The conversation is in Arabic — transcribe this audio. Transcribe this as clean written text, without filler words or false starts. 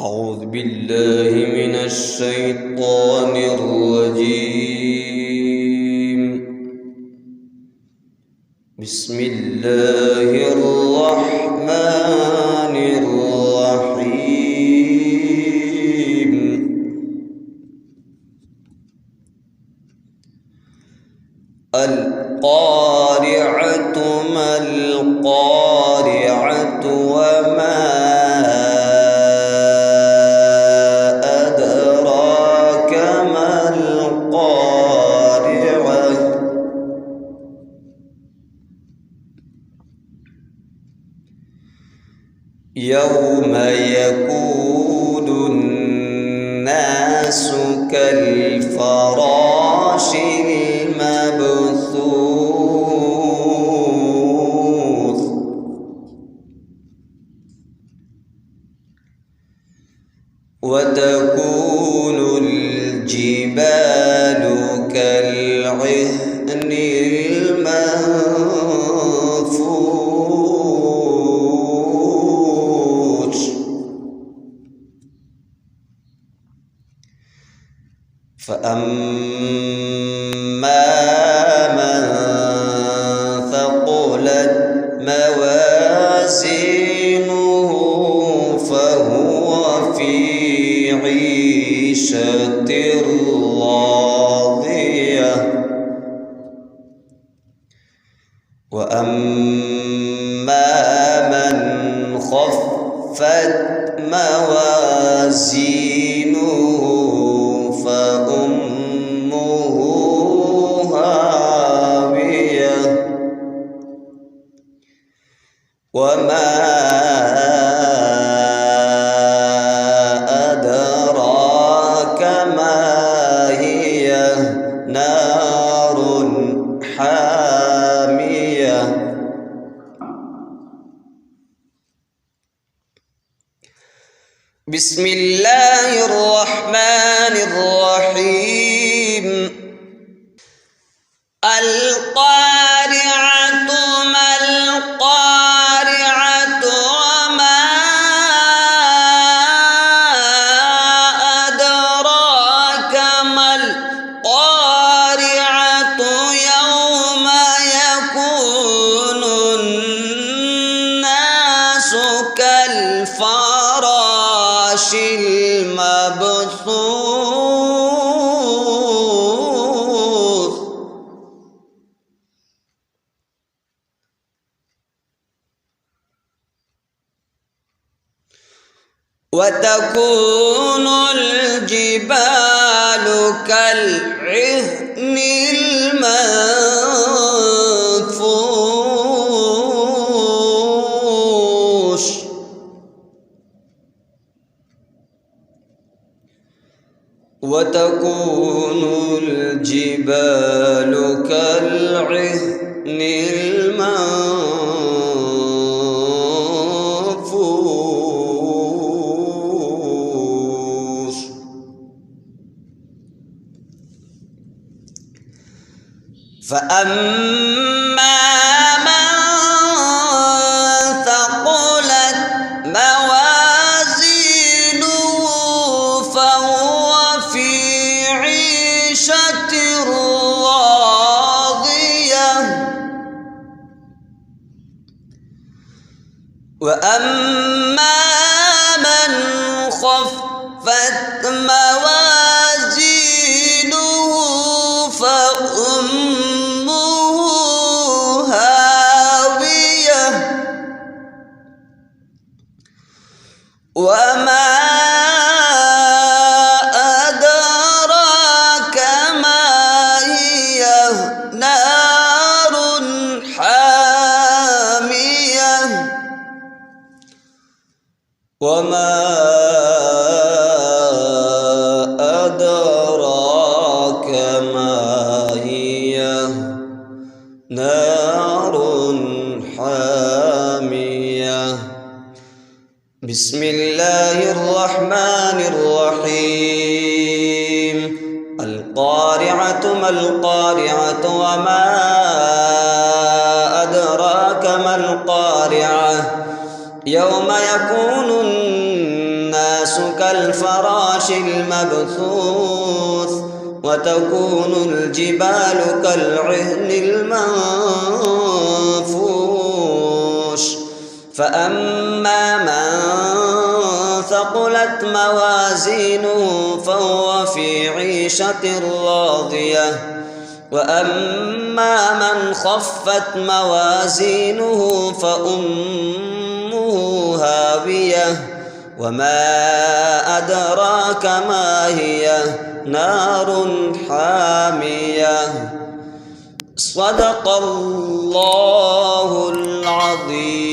أعوذ بالله من الشيطان الرجيم. بسم الله الرحمن الرحيم. القارعة ما القارعة وما أدراك ما القارعة يوم يكون الناس كالفراش المبثوث وتكون الجبال كالعهن المنفوش فأما من ثقلت موازينه فهو في عيشة راضية وأما من خفت موازينه فأمه هاوية وما أدراك ما هي نار حامية بسم الله الرحمن الرحيم. القارعة ما القارعة وما أدراك ما القارعة يوم يكون الناس كالفراش المبثوث وتكون الجبال كالعهن المنفوش وتكون الجبال كالعهن المنفوش فأما من ثقلت موازينه فهو في عيشة راضية وأما من خفت موازينه فأمه هاوية وما أدراك ما هي نار حامية وما أدراك ما هي نار حامية بسم الله الرحمن الرحيم. القارعة ما القارعة وما أدراك ما القارعة يوم يكون الناس كالفراش المبثوث وتكون الجبال كالعهن المنفوش فأما من ثقلت موازينه فهو في عيشة راضية وأما من خفت موازينه فأمه هاوية وما أدراك ما هي نار حامية. صدق الله العظيم.